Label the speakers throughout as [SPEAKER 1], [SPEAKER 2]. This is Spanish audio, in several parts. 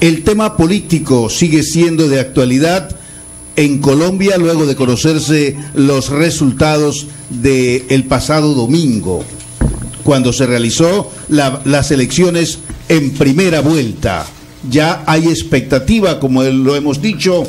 [SPEAKER 1] El tema político sigue siendo de actualidad en Colombia luego de conocerse los resultados del pasado domingo, cuando se realizó las elecciones en primera vuelta. Ya hay expectativa, como lo hemos dicho,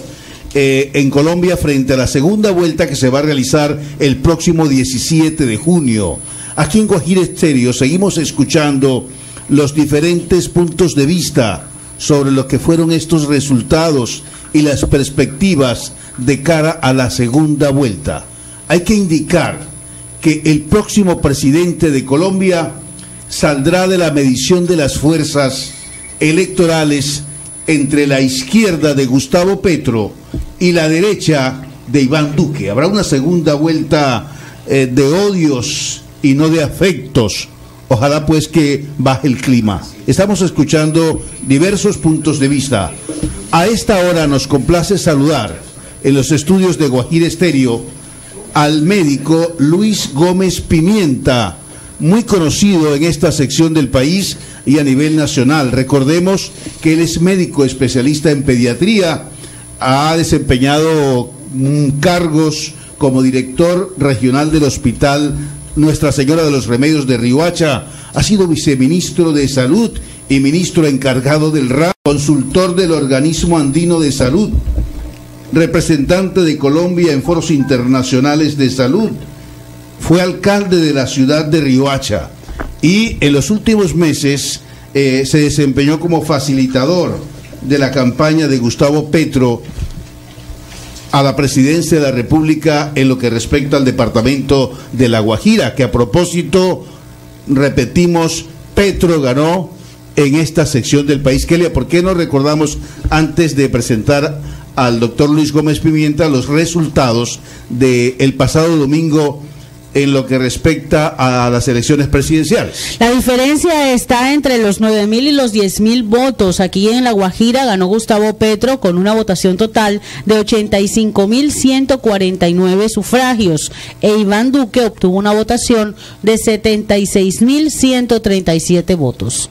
[SPEAKER 1] en Colombia frente a la segunda vuelta que se va a realizar el próximo 17 de junio. Aquí en Guajira Estéreo seguimos escuchando los diferentes puntos de vista sobre lo que fueron estos resultados y las perspectivas de cara a la segunda vuelta. Hay que indicar que el próximo presidente de Colombia saldrá de la medición de las fuerzas electorales entre la izquierda de Gustavo Petro y la derecha de Iván Duque. Habrá una segunda vuelta de odios y no de afectos. Ojalá pues que baje el clima. Estamos escuchando diversos puntos de vista. A esta hora nos complace saludar en los estudios de Guajira Estéreo al médico Luis Gómez Pimienta, muy conocido en esta sección del país y a nivel nacional. Recordemos que él es médico especialista en pediatría, ha desempeñado cargos como director regional del Hospital Nuestra Señora de los Remedios de Riohacha, ha sido viceministro de Salud y ministro encargado del RAP, consultor del Organismo Andino de Salud, representante de Colombia en foros internacionales de salud, fue alcalde de la ciudad de Riohacha y en los últimos meses se desempeñó como facilitador de la campaña de Gustavo Petro a la presidencia de la República en lo que respecta al departamento de La Guajira, que a propósito, repetimos, Petro ganó en esta sección del país. Kelia, ¿por qué no recordamos, antes de presentar al doctor Luis Gómez Pimienta, los resultados del pasado domingo en lo que respecta a las elecciones presidenciales?
[SPEAKER 2] La diferencia está entre los 9.000 y los 10.000 votos. Aquí en La Guajira ganó Gustavo Petro con una votación total de 85.149 sufragios e Iván Duque obtuvo una votación de 76.137 votos.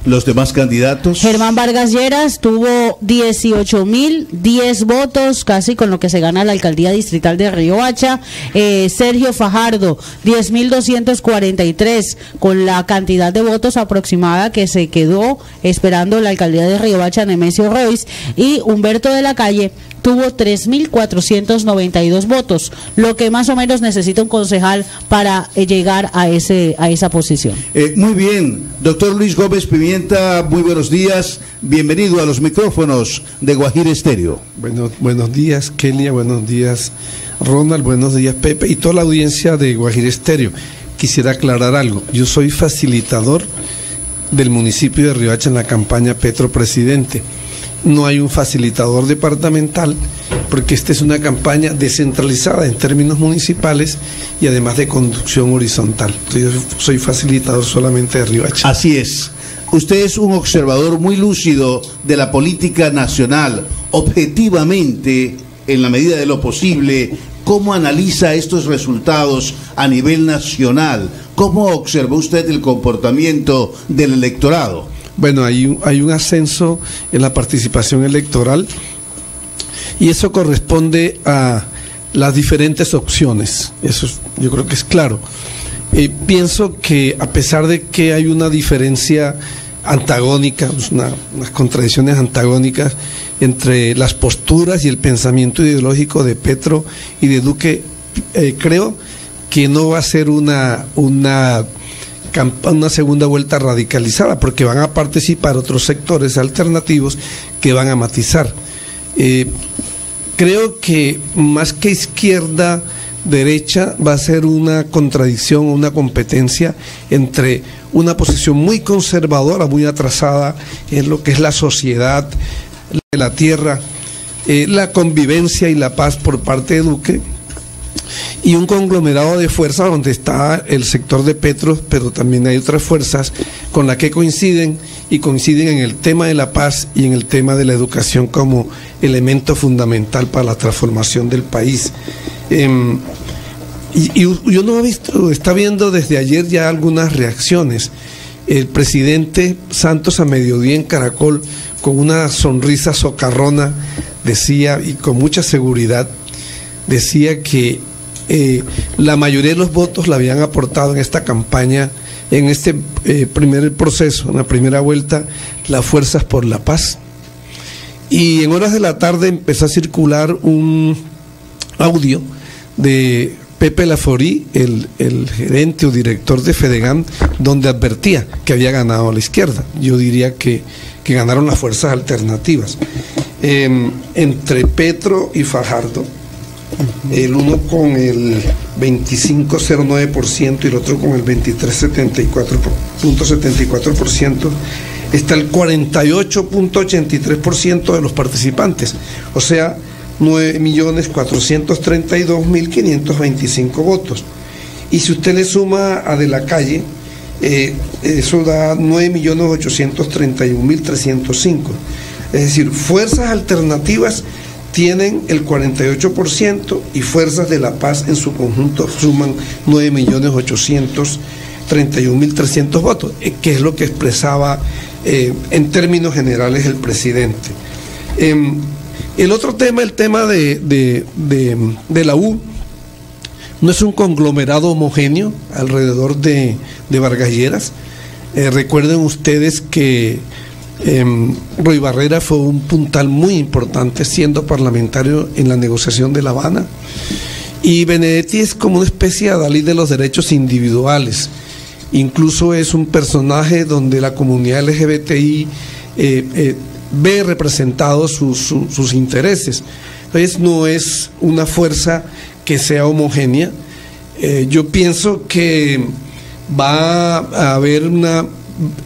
[SPEAKER 1] ¿Los demás candidatos?
[SPEAKER 2] Germán Vargas Lleras tuvo 18.010 votos, casi con lo que se gana la alcaldía distrital de Riohacha. Sergio Fajardo, 10.243, con la cantidad de votos aproximada que se quedó esperando la alcaldía de Riohacha, Nemesio Royce. Y Humberto de la Calle tuvo 3.492 votos, lo que más o menos necesita un concejal para llegar a esa posición.
[SPEAKER 1] Muy bien, doctor Luis Gómez Pimienta, muy buenos días, bienvenido a los micrófonos de Guajira Estéreo.
[SPEAKER 3] Buenos días, Kelia, buenos días, Ronald, buenos días, Pepe, y toda la audiencia de Guajira Estéreo. Quisiera aclarar algo, yo soy facilitador del municipio de Riohacha en la campaña Petro Presidente. No hay un facilitador departamental, porque esta es una campaña descentralizada en términos municipales y además de conducción horizontal. Entonces, yo soy facilitador solamente de Riohacha.
[SPEAKER 1] Así es. Usted es un observador muy lúcido de la política nacional. Objetivamente, en la medida de lo posible, ¿cómo analiza estos resultados a nivel nacional? ¿Cómo observa usted el comportamiento del electorado?
[SPEAKER 3] Bueno, hay un ascenso en la participación electoral y eso corresponde a las diferentes opciones. Eso yo creo que es claro. Pienso que a pesar de que hay una diferencia antagónica, unas contradicciones antagónicas entre las posturas y el pensamiento ideológico de Petro y de Duque, creo que no va a ser una segunda vuelta radicalizada, porque van a participar otros sectores alternativos que van a matizar. Creo que más que izquierda, derecha, va a ser una contradicción, una competencia entre una posición muy conservadora, muy atrasada en lo que es la sociedad, la tierra, la convivencia y la paz por parte de Duque, y un conglomerado de fuerzas donde está el sector de Petro, pero también hay otras fuerzas con las que coinciden en el tema de la paz y en el tema de la educación como elemento fundamental para la transformación del país. Y uno está viendo desde ayer ya algunas reacciones. El presidente Santos a mediodía en Caracol con una sonrisa socarrona, decía, y con mucha seguridad, decía que la mayoría de los votos la habían aportado en esta campaña, en este primer proceso, en la primera vuelta, las Fuerzas por la Paz. Y en horas de la tarde empezó a circular un audio de Pepe Laforí, el gerente o director de Fedegan, donde advertía que había ganado a la izquierda. Yo diría que ganaron las fuerzas alternativas. Entre Petro y Fajardo, el uno con el 25,09% y el otro con el 23,74%, está el 48,83% de los participantes, o sea, 9.432.525 votos. Y si usted le suma a De la Calle, eso da 9.831.305. Es decir, fuerzas alternativas tienen el 48% y Fuerzas de la Paz en su conjunto suman 9.831.300 votos, que es lo que expresaba en términos generales el presidente. El otro tema, el tema de la U, no es un conglomerado homogéneo alrededor de Vargas Lleras. Recuerden ustedes que Roy Barrera fue un puntal muy importante siendo parlamentario en la negociación de La Habana, y Benedetti es como una especie de Dalí de los derechos individuales. Incluso es un personaje donde la comunidad LGBTI ve representados sus intereses. Entonces no es una fuerza que sea homogénea. Yo pienso que va a haber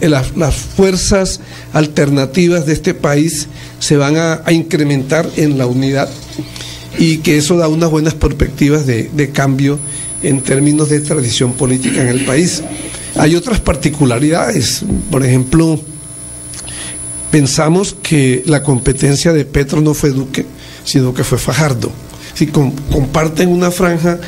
[SPEAKER 3] las fuerzas alternativas de este país se van a incrementar en la unidad, y que eso da unas buenas perspectivas de cambio en términos de tradición política en el país. Hay otras particularidades. Por ejemplo, pensamos que la competencia de Petro no fue Duque, sino que fue Fajardo. Sí, comparten una franja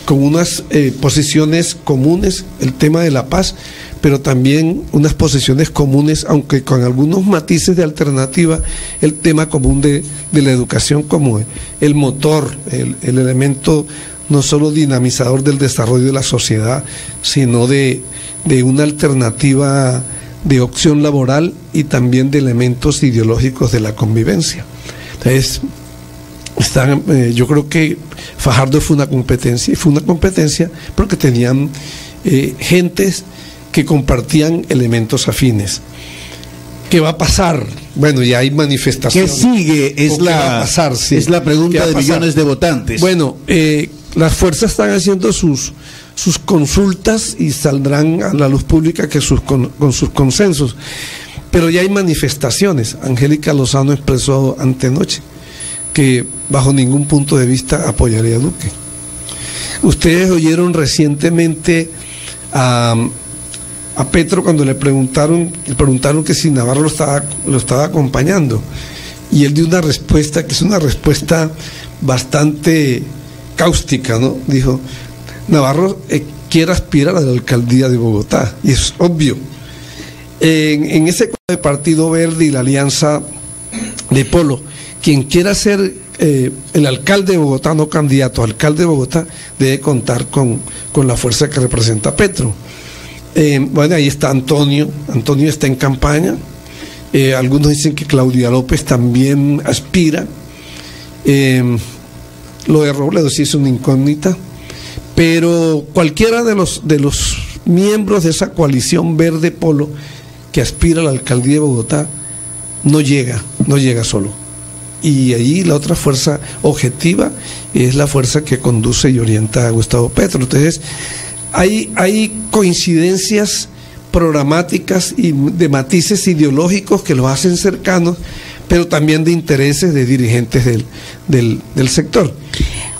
[SPEAKER 3] con unas posiciones comunes, el tema de la paz, pero también unas posiciones comunes, aunque con algunos matices de alternativa, el tema común de la educación como el motor, el elemento no solo dinamizador del desarrollo de la sociedad, sino de una alternativa de opción laboral y también de elementos ideológicos de la convivencia. Entonces, yo creo que Fajardo fue una competencia porque tenían gentes que compartían elementos afines. ¿Qué va a pasar? Bueno, ya hay manifestaciones.
[SPEAKER 1] ¿Qué sigue?
[SPEAKER 3] ¿Qué va a pasar? Sí.
[SPEAKER 1] Es la pregunta de millones de votantes.
[SPEAKER 3] Bueno, las fuerzas están haciendo sus consultas y saldrán a la luz pública con sus consensos. Pero ya hay manifestaciones. Angélica Lozano expresó antenoche que bajo ningún punto de vista apoyaría a Duque. Ustedes oyeron recientemente a Petro cuando le preguntaron que si Navarro lo estaba acompañando, y él dio una respuesta que es una respuesta bastante cáustica, ¿no? Dijo: Navarro quiere aspirar a la alcaldía de Bogotá, y es obvio. En ese Partido Verde y la Alianza de Polo, quien quiera ser el alcalde de Bogotá, no candidato, alcalde de Bogotá, debe contar con la fuerza que representa a Petro. Bueno, ahí está Antonio está en campaña. Algunos dicen que Claudia López también aspira. Lo de Robledo sí es una incógnita, pero cualquiera de los miembros de esa coalición verde polo que aspira a la alcaldía de Bogotá no llega solo. Y ahí la otra fuerza objetiva es la fuerza que conduce y orienta a Gustavo Petro. Entonces, hay coincidencias programáticas y de matices ideológicos que los hacen cercanos, pero también de intereses de dirigentes del sector.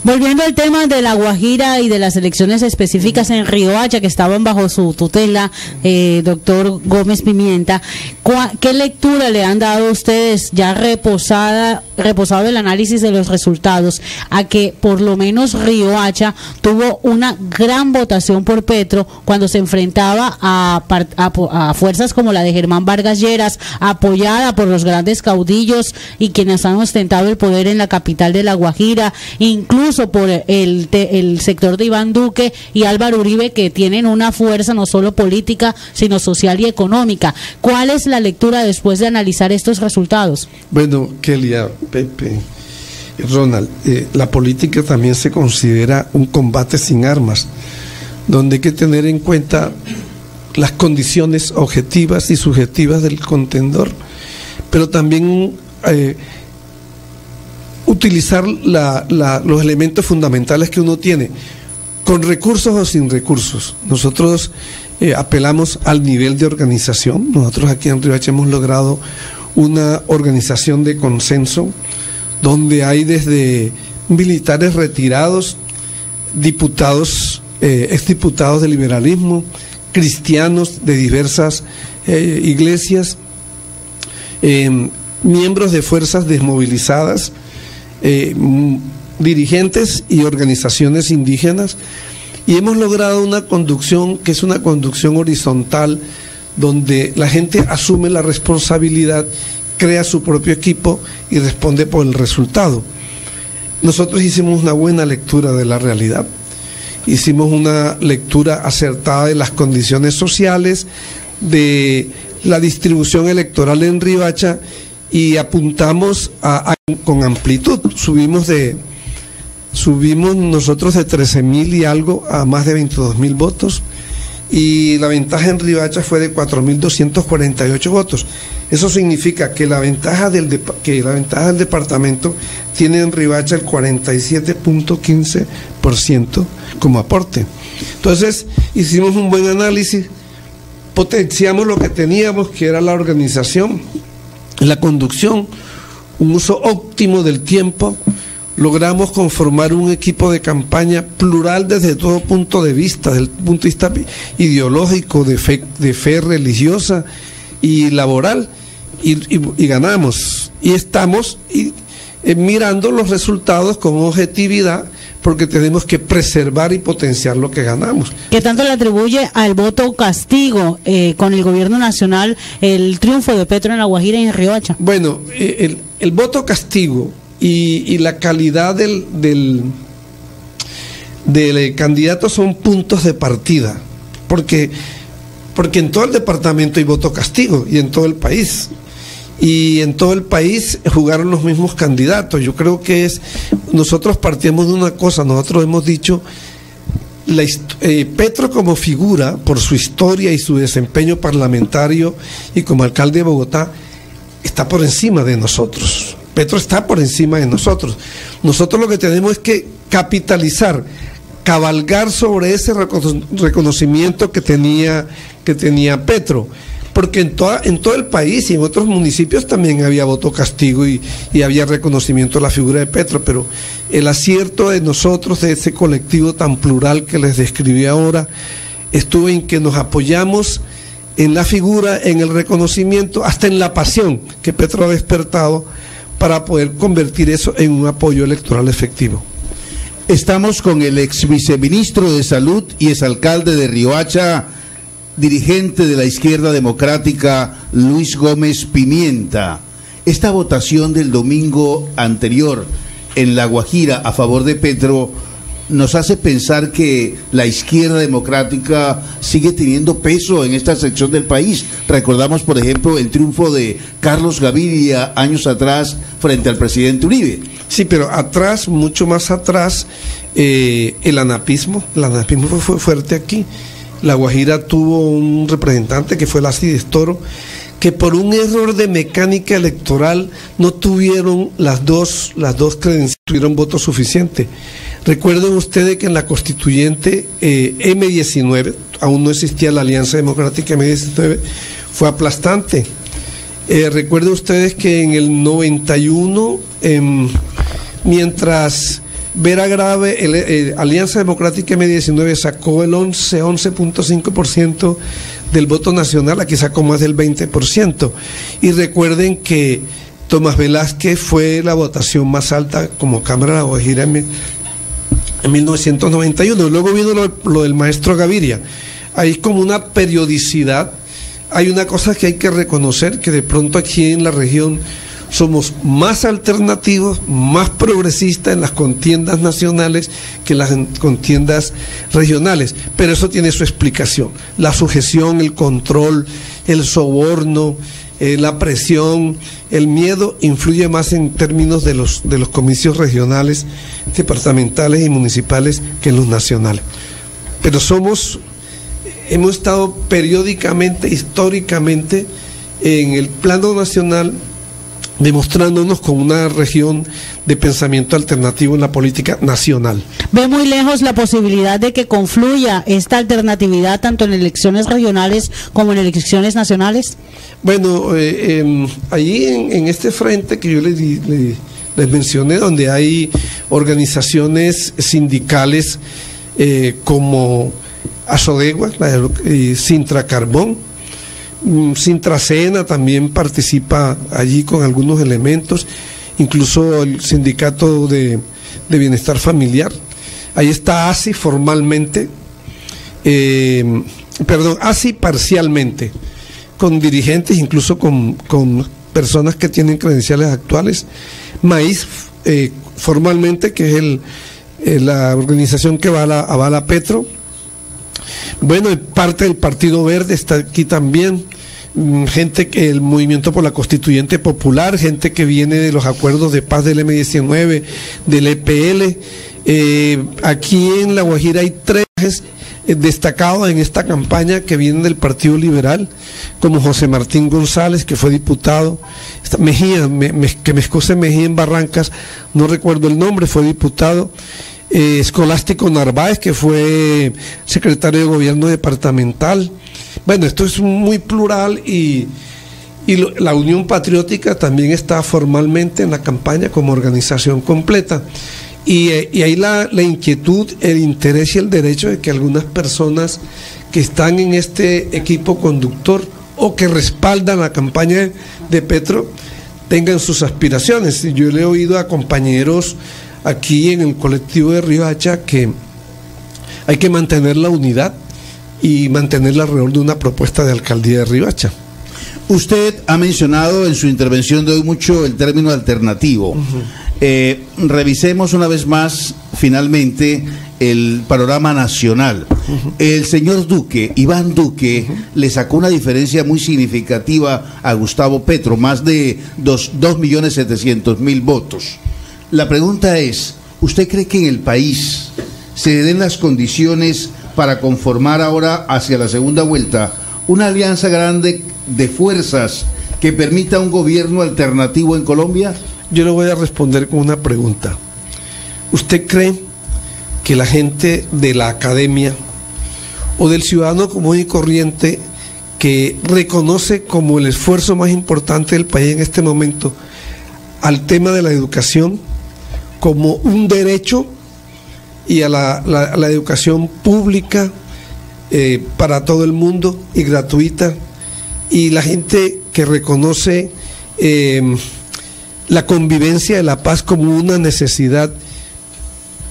[SPEAKER 2] Volviendo al tema de La Guajira y de las elecciones específicas en Riohacha que estaban bajo su tutela, doctor Gómez Pimienta, ¿qué lectura le han dado ustedes, ya reposado el análisis de los resultados, a que por lo menos Riohacha tuvo una gran votación por Petro cuando se enfrentaba a fuerzas como la de Germán Vargas Lleras, apoyada por los grandes caudillos y quienes han ostentado el poder en la capital de La Guajira, incluso por el sector de Iván Duque y Álvaro Uribe, que tienen una fuerza no solo política, sino social y económica? ¿Cuál es la lectura después de analizar estos resultados?
[SPEAKER 3] Bueno, Kelia, Pepe, Ronald, la política también se considera un combate sin armas, donde hay que tener en cuenta las condiciones objetivas y subjetivas del contendor, pero también utilizar los elementos fundamentales que uno tiene, con recursos o sin recursos. Nosotros apelamos al nivel de organización. Nosotros aquí en Riohacha hemos logrado una organización de consenso, donde hay desde militares retirados, diputados, exdiputados de liberalismo, cristianos de diversas iglesias, miembros de fuerzas desmovilizadas, dirigentes y organizaciones indígenas, y hemos logrado una conducción que es una conducción horizontal, donde la gente asume la responsabilidad, crea su propio equipo y responde por el resultado. Nosotros hicimos una buena lectura de la realidad, hicimos una lectura acertada de las condiciones sociales, de la distribución electoral en Riohacha, y apuntamos con amplitud. Subimos nosotros de 13.000 y algo a más de 22.000 votos, y la ventaja en Riohacha fue de 4.248 votos. Eso significa que la ventaja del departamento tiene en Riohacha el 47.15% como aporte. Entonces hicimos un buen análisis, potenciamos lo que teníamos, que era la organización, la conducción, un uso óptimo del tiempo. Logramos conformar un equipo de campaña plural desde todo punto de vista, desde el punto de vista ideológico, de fe religiosa y laboral, y ganamos. Y estamos mirando los resultados con objetividad, porque tenemos que preservar y potenciar lo que ganamos.
[SPEAKER 2] ¿Qué tanto le atribuye al voto castigo con el gobierno nacional el triunfo de Petro en La Guajira y en Riohacha?
[SPEAKER 3] Bueno, el voto castigo y la calidad del candidato son puntos de partida, porque en todo el departamento hay voto castigo, y en todo el país. Y en todo el país jugaron los mismos candidatos. Yo creo que nosotros partimos de una cosa. Nosotros hemos dicho, Petro como figura, por su historia y su desempeño parlamentario y como alcalde de Bogotá, está por encima de nosotros. Petro está por encima de nosotros. Nosotros lo que tenemos es que capitalizar, cabalgar sobre ese reconocimiento que tenía Petro. Porque en todo el país y en otros municipios también había voto castigo y había reconocimiento de la figura de Petro, pero el acierto de nosotros, de ese colectivo tan plural que les describí ahora, estuvo en que nos apoyamos en la figura, en el reconocimiento, hasta en la pasión que Petro ha despertado, para poder convertir eso en un apoyo electoral efectivo.
[SPEAKER 1] Estamos con el ex viceministro de Salud y exalcalde de Riohacha, dirigente de la izquierda democrática, Luis Gómez Pimienta. Esta votación del domingo anterior en La Guajira a favor de Petro nos hace pensar que la izquierda democrática sigue teniendo peso en esta sección del país. Recordamos, por ejemplo, el triunfo de Carlos Gaviria años atrás frente al presidente Uribe.
[SPEAKER 3] Sí, pero atrás, mucho más atrás, el anapismo fue fuerte aquí. La Guajira tuvo un representante que fue el Alcides Toro, que por un error de mecánica electoral no tuvieron las dos credenciales, tuvieron voto suficiente. Recuerden ustedes que en la constituyente M19, aún no existía la Alianza Democrática M19, fue aplastante. Recuerden ustedes que en el 91, mientras Vera Grave, Alianza Democrática M19 sacó el 11.5% del voto nacional, aquí sacó más del 20%. Y recuerden que Tomás Velázquez fue la votación más alta como Cámara de La Guajira en 1991. Luego vino lo del maestro Gaviria. Hay como una periodicidad. Hay una cosa que hay que reconocer, que de pronto aquí en la región somos más alternativos, más progresistas en las contiendas nacionales que en las contiendas regionales, pero eso tiene su explicación. La sujeción, el control, el soborno, la presión, el miedo influye más en términos de los comicios regionales, departamentales y municipales que en los nacionales. Pero hemos estado periódicamente, históricamente, en el plano nacional, demostrándonos como una región de pensamiento alternativo en la política nacional.
[SPEAKER 2] ¿Ve muy lejos la posibilidad de que confluya esta alternatividad tanto en elecciones regionales como en elecciones nacionales?
[SPEAKER 3] Bueno, allí en este frente que yo les mencioné, donde hay organizaciones sindicales como Asodegua, Sintra Carbón, Sintracena también participa allí con algunos elementos, incluso el sindicato de bienestar familiar. Ahí está ASI formalmente, ASI parcialmente, con dirigentes, incluso con personas que tienen credenciales actuales. Maíz formalmente, que es la organización que avala Petro. Bueno, parte del Partido Verde está aquí también, gente que el Movimiento por la Constituyente Popular, gente que viene de los acuerdos de paz del M19, del EPL. Aquí en La Guajira hay tres destacados en esta campaña que vienen del Partido Liberal, como José Martín González, que fue diputado, Mejía, que me excuse, Mejía en Barrancas, no recuerdo el nombre, fue diputado. Escolástico Narváez, que fue secretario de gobierno departamental. Bueno, esto es muy plural y la Unión Patriótica también está formalmente en la campaña como organización completa. Y ahí la inquietud, el interés y el derecho de que algunas personas que están en este equipo conductor o que respaldan la campaña de Petro tengan sus aspiraciones. Yo le he oído a compañeros aquí en el colectivo de Riohacha que hay que mantener la unidad y mantenerla alrededor de una propuesta de alcaldía de Riohacha.
[SPEAKER 1] Usted ha mencionado en su intervención de hoy mucho el término alternativo. Revisemos una vez más, finalmente, el panorama nacional. El señor Duque, Iván Duque, le sacó una diferencia muy significativa a Gustavo Petro, más de 2.700.000 votos. La pregunta es, ¿usted cree que en el país se den las condiciones para conformar ahora hacia la segunda vuelta una alianza grande de fuerzas que permita un gobierno alternativo en Colombia?
[SPEAKER 3] Yo le voy a responder con una pregunta. ¿Usted cree que la gente de la academia o del ciudadano común y corriente que reconoce como el esfuerzo más importante del país en este momento al tema de la educación como un derecho y a la educación pública para todo el mundo y gratuita, y la gente que reconoce la convivencia de la paz como una necesidad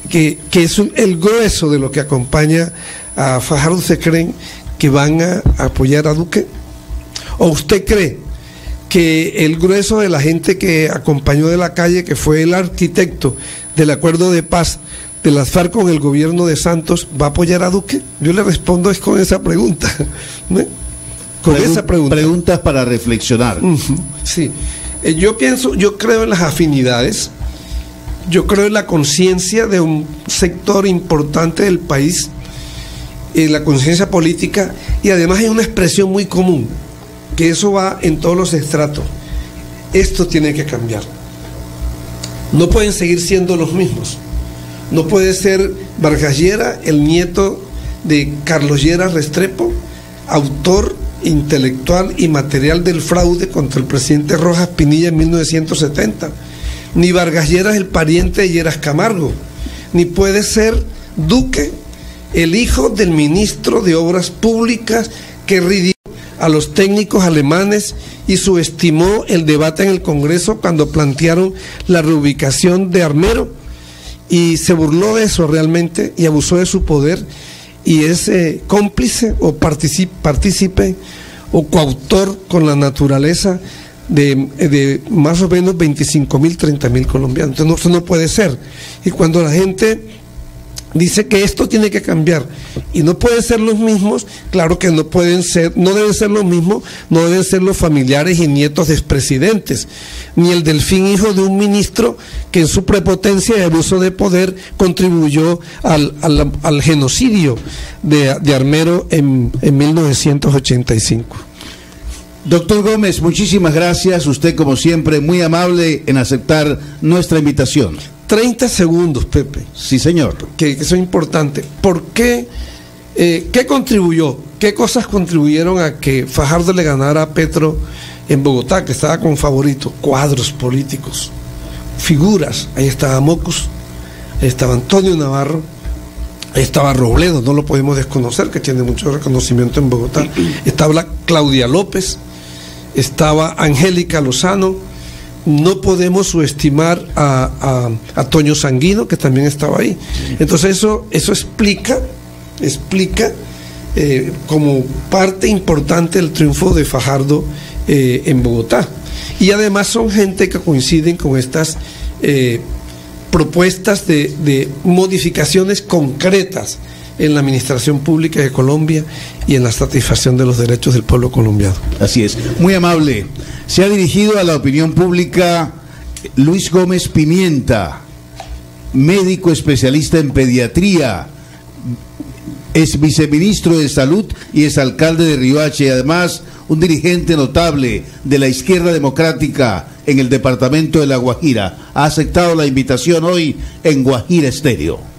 [SPEAKER 3] que es el grueso de lo que acompaña a Fajardo? ¿Se creen que van a apoyar a Duque? ¿O usted cree que el grueso de la gente que acompañó de la calle, que fue el arquitecto del acuerdo de paz de las FARC con el gobierno de Santos, va a apoyar a Duque? Yo le respondo es con esa pregunta, ¿no? Esa pregunta.
[SPEAKER 1] Preguntas para reflexionar.
[SPEAKER 3] Sí. Yo creo en las afinidades, yo creo en la conciencia de un sector importante del país, en la conciencia política, y además hay una expresión muy común, que eso va en todos los estratos. Esto tiene que cambiar. No pueden seguir siendo los mismos. No puede ser Vargas Llera, el nieto de Carlos Llera Restrepo, autor intelectual y material del fraude contra el presidente Rojas Pinilla en 1970. Ni Vargas Llera es el pariente de Lleras Camargo. ni puede ser Duque, el hijo del ministro de Obras Públicas, que ridículo a los técnicos alemanes y subestimó el debate en el Congreso cuando plantearon la reubicación de Armero, y se burló de eso realmente y abusó de su poder, y es cómplice o partícipe o coautor con la naturaleza de más o menos 25.000, 30.000 colombianos. Entonces eso no puede ser. Y cuando la gente dice que esto tiene que cambiar y no pueden ser los mismos, claro que no deben ser los mismos, no deben ser los familiares y nietos de expresidentes, ni el Delfín, hijo de un ministro que en su prepotencia y abuso de poder contribuyó al genocidio de Armero en 1985.
[SPEAKER 1] Doctor Gómez, muchísimas gracias. Usted, como siempre, muy amable en aceptar nuestra invitación.
[SPEAKER 3] 30 segundos, Pepe.
[SPEAKER 1] Sí, señor.
[SPEAKER 3] Que eso es importante. ¿Por qué? ¿Qué contribuyó? ¿Qué cosas contribuyeron a que Fajardo le ganara a Petro en Bogotá, que estaba con favorito? Cuadros políticos, figuras. Ahí estaba Mocus, ahí estaba Antonio Navarro, ahí estaba Robledo, no lo podemos desconocer, que tiene mucho reconocimiento en Bogotá. Estaba Claudia López, estaba Angélica Lozano. No podemos subestimar a Toño Sanguino, que también estaba ahí. Entonces eso explica como parte importante del triunfo de Fajardo en Bogotá. Y además son gente que coinciden con estas propuestas de modificaciones concretas en la administración pública de Colombia y en la satisfacción de los derechos del pueblo colombiano.
[SPEAKER 1] Así es, muy amable. Se ha dirigido a la opinión pública Luis Gómez Pimienta, médico especialista en pediatría, es viceministro de Salud y es alcalde de Riohacha, y además un dirigente notable de la izquierda democrática en el departamento de La Guajira. Ha aceptado la invitación hoy en Guajira Estéreo.